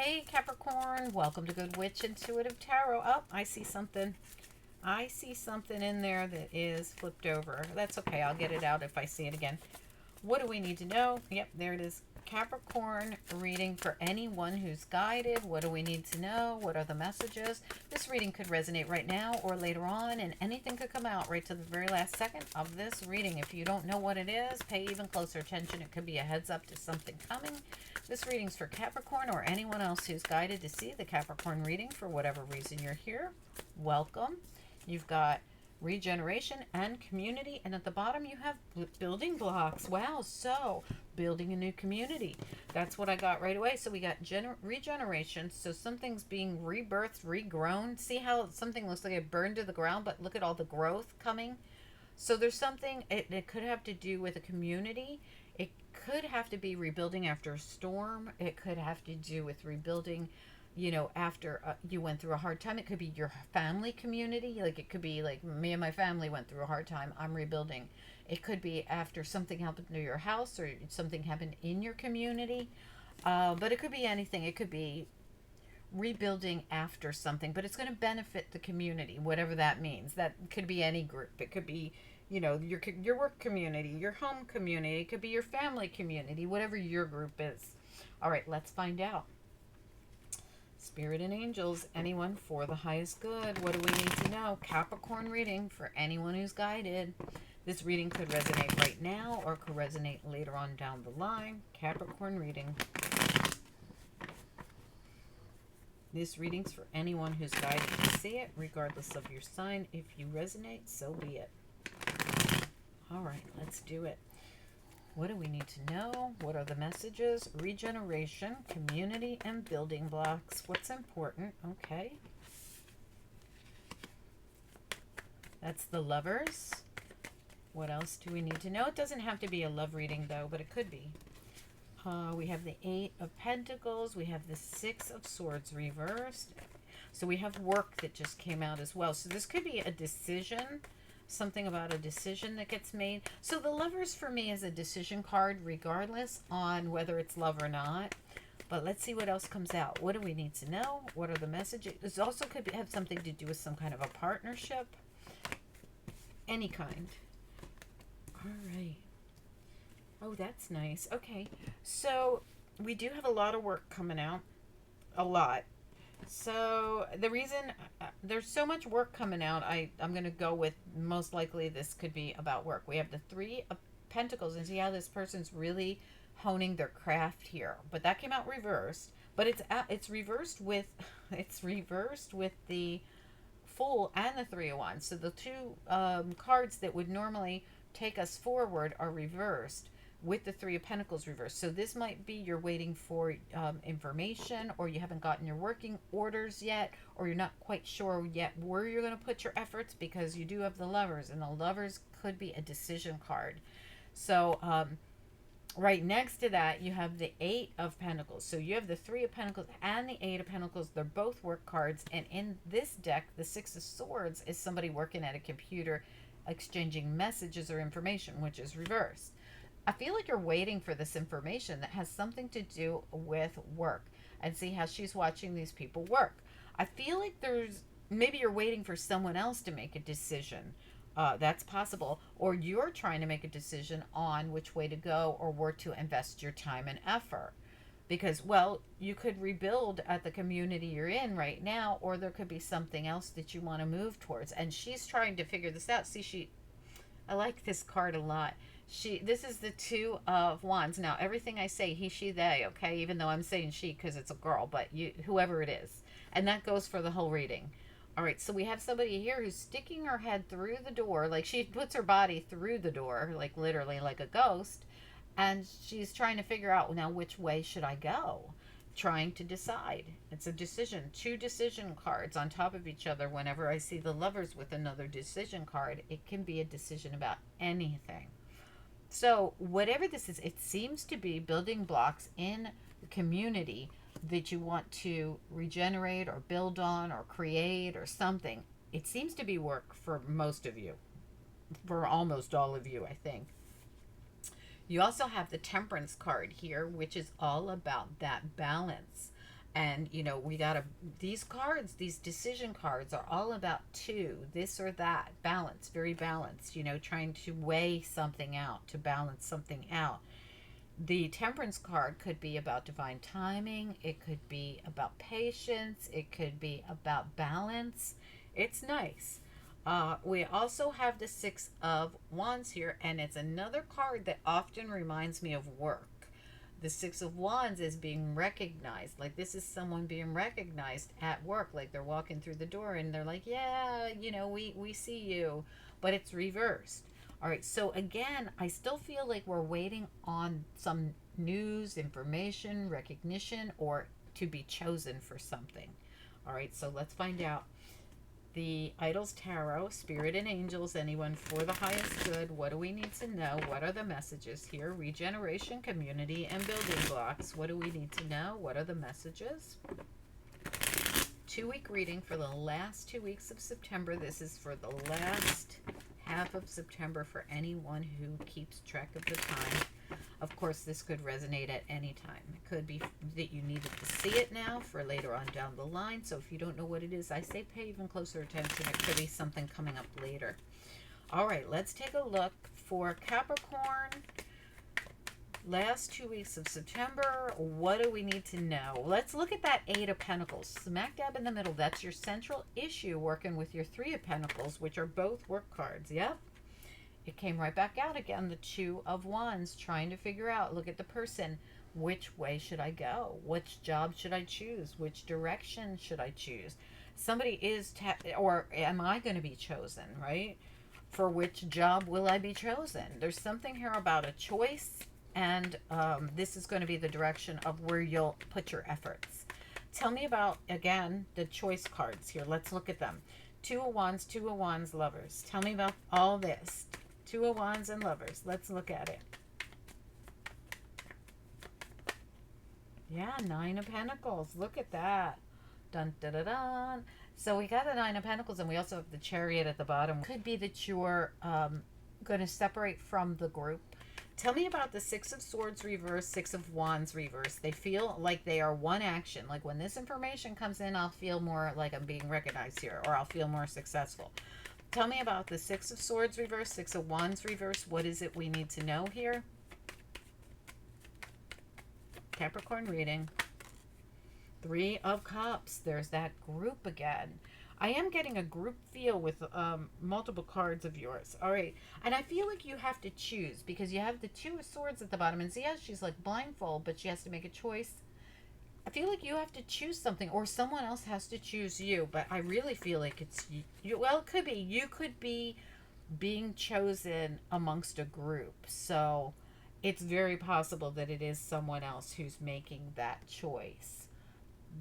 Hey Capricorn, welcome to Good Witch Intuitive Tarot. Oh, I see something. I see something in there that is flipped over. That's okay. I'll get it out if I see it again. What do we need to know? Yep, there it is. Capricorn reading for anyone who's guided. What do we need to know? What are the messages? This reading could resonate right now or later on, and anything could come out right to the very last second of this reading. If you don't know what it is, pay even closer attention. It could be a heads up to something coming. This reading's for Capricorn or anyone else who's guided to see the Capricorn reading for whatever reason you're here. Welcome. You've got regeneration and community, and at the bottom you have building blocks. Wow, so building a new community, that's what I got right away. So we got regeneration, so something's being rebirthed, regrown. See how something looks like it burned to the ground, but look at all the growth coming. So there's something, it could have to do with a community. It could have to be rebuilding after a storm. It could have to do with rebuilding, after you went through a hard time. It could be your family community. Like, it could be like me and my family went through a hard time. I'm rebuilding. It could be after something happened to your house or something happened in your community. But it could be anything. It could be rebuilding after something, but it's going to benefit the community, whatever that means. That could be any group. It could be, your work community, your home community. It could be your family community, whatever your group is. All right, let's find out. Spirit and angels, anyone for the highest good. What do we need to know? Capricorn reading for anyone who's guided. This reading could resonate right now or could resonate later on down the line. Capricorn reading. This reading's for anyone who's guided to see it, regardless of your sign. If you resonate, so be it. All right, let's do it. What do we need to know? What are the messages? Regeneration, community, and building blocks. What's important? Okay. That's the Lovers. What else do we need to know? It doesn't have to be a love reading, though, but it could be. We have the Eight of Pentacles. We have the Six of Swords reversed. So we have work that just came out as well. So this could be a decision, something about a decision that gets made. So the Lovers for me is a decision card regardless on whether it's love or not. But let's see what else comes out. What do we need to know? What are the messages? This also could have something to do with some kind of a partnership. Any kind. All right. Oh, that's nice. Okay, so we do have a lot of work coming out. A lot. So the reason there's so much work coming out, I'm going to go with most likely this could be about work. We have the Three of Pentacles, and see how this person's really honing their craft here. But that came out reversed. But it's reversed with the Fool and the Three of Wands. So the two cards that would normally take us forward are reversed, with the Three of Pentacles reversed. So this might be you're waiting for information, or you haven't gotten your working orders yet, or you're not quite sure yet where you're going to put your efforts, because you do have the Lovers, and the Lovers could be a decision card. So right next to that, you have the Eight of Pentacles. So you have the Three of Pentacles and the Eight of Pentacles. They're both work cards. And in this deck, the Six of Swords is somebody working at a computer, exchanging messages or information, which is reversed. I feel like you're waiting for this information that has something to do with work, and see how she's watching these people work. I feel like maybe you're waiting for someone else to make a decision. That's possible. Or you're trying to make a decision on which way to go or where to invest your time and effort. Because, well, you could rebuild at the community you're in right now, or there could be something else that you want to move towards. And she's trying to figure this out. See, I like this card a lot. This is the Two of Wands. Now, everything I say, he, she, they, okay? Even though I'm saying she because it's a girl, but whoever it is. And that goes for the whole reading. All right, so we have somebody here who's sticking her head through the door. Like, she puts her body through the door, like literally like a ghost. And she's trying to figure out, now, which way should I go? Trying to decide. It's a decision. Two decision cards on top of each other. Whenever I see the Lovers with another decision card, it can be a decision about anything. So whatever this is, it seems to be building blocks in the community that you want to regenerate or build on or create or something. It seems to be work for most of you, for almost all of you, I think. You also have the Temperance card here, which is all about that balance. And we gotta, these cards, these decision cards are all about two, this or that, balance, very balanced, trying to weigh something out, to balance something out. The temperance card could be about divine timing, it could be about patience, it could be about balance. It's nice. We also have the Six of Wands here, and it's another card that often reminds me of work. The Six of Wands is being recognized. Like, this is someone being recognized at work. Like, they're walking through the door and they're like, yeah, we see you. But it's reversed. All right. So, again, I still feel like we're waiting on some news, information, recognition, or to be chosen for something. All right. So, let's find out. The Idols Tarot, Spirit and Angels, anyone for the highest good. What do we need to know? What are the messages here? Regeneration, community, and building blocks. What do we need to know? What are the messages? 2-week reading for the last 2 weeks of September. This is for the last half of September for anyone who keeps track of the time. Of course, this could resonate at any time. It could be that you needed to see it now for later on down the line. So if you don't know what it is, I say pay even closer attention. It could be something coming up later. All right, let's take a look for Capricorn. Last 2 weeks of September, what do we need to know? Let's look at that Eight of Pentacles. Smack dab in the middle. That's your central issue, working with your Three of Pentacles, which are both work cards. Yep. It came right back out again. The Two of Wands, trying to figure out, look at the person. Which way should I go? Which job should I choose? Which direction should I choose? Somebody is, or am I going to be chosen, right? For which job will I be chosen? There's something here about a choice. And this is going to be the direction of where you'll put your efforts. Tell me about, again, the choice cards here. Let's look at them. Two of Wands, Lovers. Tell me about all this. Two of Wands and Lovers. Let's look at it. Yeah, Nine of Pentacles. Look at that. Dun, dun, dun, dun. So we got the Nine of Pentacles, and we also have the Chariot at the bottom. Could be that you're going to separate from the group. Tell me about the Six of Swords reverse, Six of Wands reverse. They feel like they are one action. Like, when this information comes in, I'll feel more like I'm being recognized here, or I'll feel more successful. Tell me about the Six of Swords reverse, Six of Wands reverse. What is it we need to know here? Capricorn reading. Three of Cups. There's that group again. I am getting a group feel with multiple cards of yours. All right. And I feel like you have to choose, because you have the Two of Swords at the bottom. And see how she's like blindfold, but she has to make a choice. I feel like you have to choose something, or someone else has to choose you. But I really feel like it's you. Well, it could be. You could be being chosen amongst a group. So it's very possible that it is someone else who's making that choice,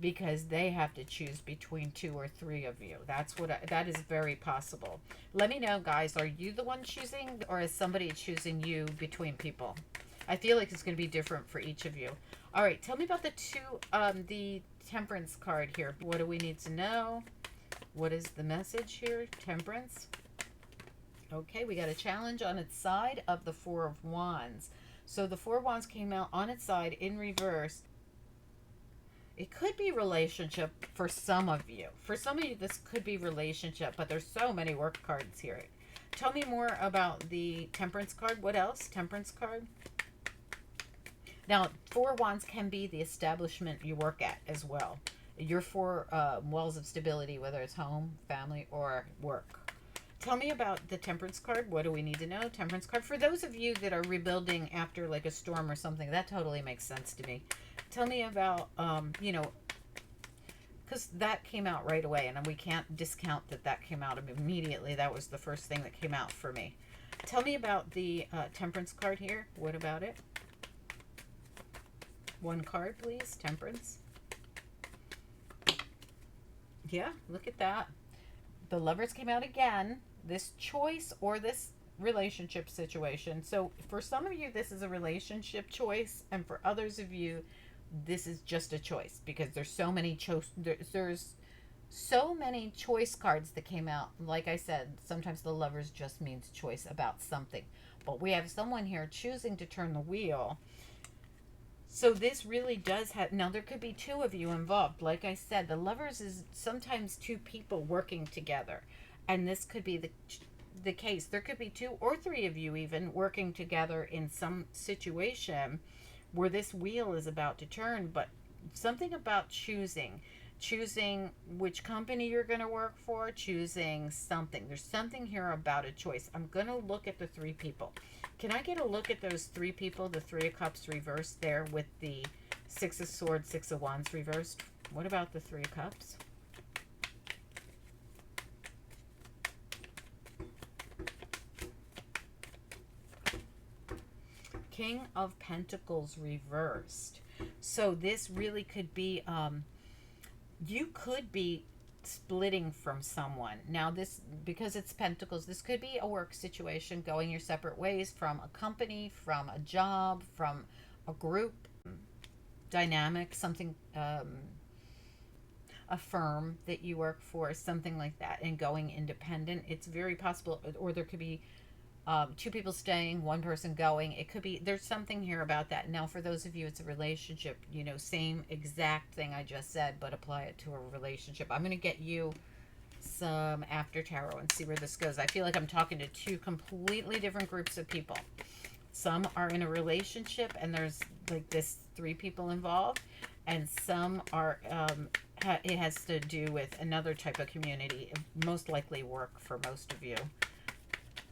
because they have to choose between two or three of you. That is very possible. Let me know, guys. Are you the one choosing, or is somebody choosing you between people? I feel like it's going to be different for each of you. All right, tell me about the Temperance card here. What do we need to know? What is the message here? Temperance. Okay, we got a challenge on its side of the Four of Wands. So the Four of Wands came out on its side in reverse. It could be relationship for some of you. For some of you, this could be relationship, but there's so many work cards here. Tell me more about the Temperance card. What else? Temperance card. Now, Four of Wands can be the establishment you work at as well. Your four walls of stability, whether it's home, family, or work. Tell me about the Temperance card. What do we need to know? Temperance card. For those of you that are rebuilding after like a storm or something, that totally makes sense to me. Tell me about, because that came out right away, and we can't discount that came out immediately. That was the first thing that came out for me. Tell me about the Temperance card here. What about it? One card, please. Temperance. Yeah, look at that. The Lovers came out again. This choice or this relationship situation. So for some of you, this is a relationship choice, and for others of you, this is just a choice, because there's so many there's so many choice cards that came out. Like I said, sometimes the Lovers just means choice about something, but we have someone here choosing to turn the wheel. So this really does have, now there could be two of you involved. Like I said, the lovers is sometimes two people working together. And this could be the case. There could be two or three of you even working together in some situation where this wheel is about to turn, but something about choosing which company you're going to work for, choosing something. There's something here about a choice. I'm going to look at the three people. Can I get a look at those three people, the Three of Cups reversed there with the Six of Swords, Six of Wands reversed? What about the Three of Cups? King of Pentacles reversed. So this really could be, you could be splitting from someone. Now this, because it's Pentacles, this could be a work situation, going your separate ways from a company, from a job, from a group dynamic, something, a firm that you work for, something like that, and going independent. It's very possible, or there could be two people staying, one person going. It could be, there's something here about that. Now, for those of you, it's a relationship, you know, same exact thing I just said, but apply it to a relationship. I'm going to get you some after tarot and see where this goes. I feel like I'm talking to two completely different groups of people. Some are in a relationship and there's like this three people involved, and some are, it has to do with another type of community, most likely work for most of you.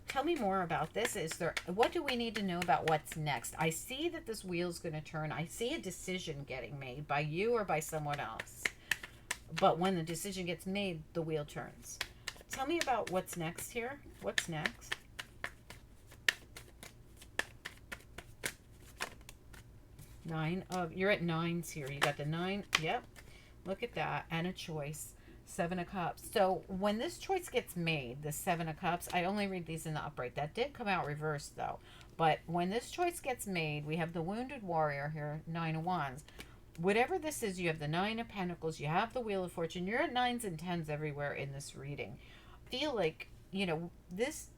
Tell me more about this. Is there, what do we need to know about what's next? I see that this wheel's going to turn. I see a decision getting made by you or by someone else. But when the decision gets made, the wheel turns. Tell me about what's next here. What's next? You're at nines here. You got the nine. Yep. Look at that. And a choice. Seven of Cups. So when this choice gets made, the Seven of Cups, I only read these in the upright. That did come out reversed though. But when this choice gets made, we have the Wounded Warrior here, Nine of Wands. Whatever this is, you have the Nine of Pentacles, you have the Wheel of Fortune. You're at nines and tens everywhere in this reading. I feel like, you know, these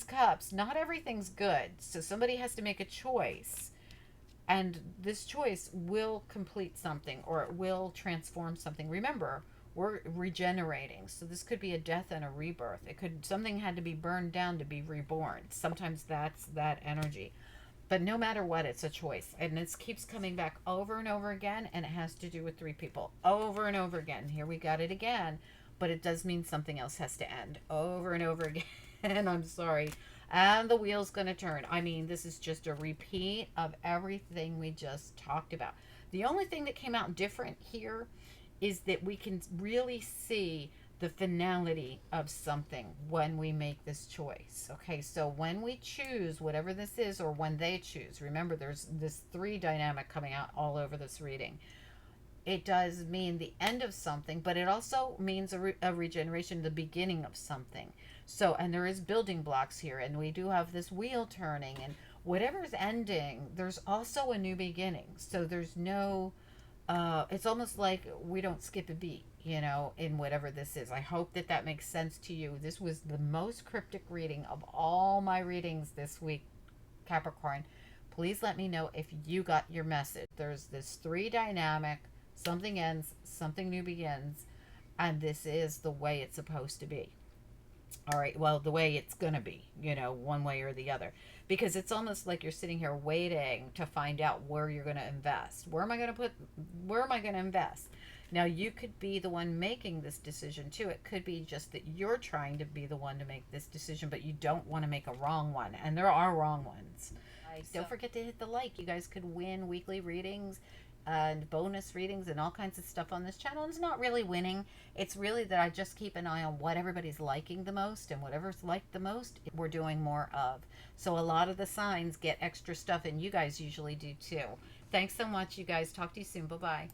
cups, not everything's good. So somebody has to make a choice. And this choice will complete something, or it will transform something. Remember, we're regenerating, so this could be a death and a rebirth. It could, something had to be burned down to be reborn. Sometimes that's that energy, but no matter what, it's a choice. And this keeps coming back over and over again, and it has to do with three people over and over again. Here we got it again, but it does mean something else has to end over and over again. I'm sorry. And the wheel's going to turn. I mean, this is just a repeat of everything we just talked about. The only thing that came out different here is that we can really see the finality of something when we make this choice. Okay, so when we choose whatever this is, or when they choose, remember there's this three dynamic coming out all over this reading. It does mean the end of something, but it also means a regeneration, the beginning of something. So, and there is building blocks here, and we do have this wheel turning, and whatever's ending, there's also a new beginning. So there's no, it's almost like we don't skip a beat, you know, in whatever this is. I hope that that makes sense to you. This was the most cryptic reading of all my readings this week, Capricorn. Please let me know if you got your message. There's this three dynamic, something ends, something new begins, and this is the way it's supposed to be. All right, well, the way it's going to be, you know, one way or the other. Because it's almost like you're sitting here waiting to find out where you're going to invest. Where am I going to invest? Now, you could be the one making this decision, too. It could be just that you're trying to be the one to make this decision, but you don't want to make a wrong one. And there are wrong ones. Don't forget to hit the like. You guys could win weekly readings and bonus readings and all kinds of stuff on this channel. And it's not really winning. It's really that I just keep an eye on what everybody's liking the most, and whatever's liked the most, we're doing more of. So a lot of the signs get extra stuff, and you guys usually do too. Thanks so much, you guys. Talk to you soon. Bye-bye.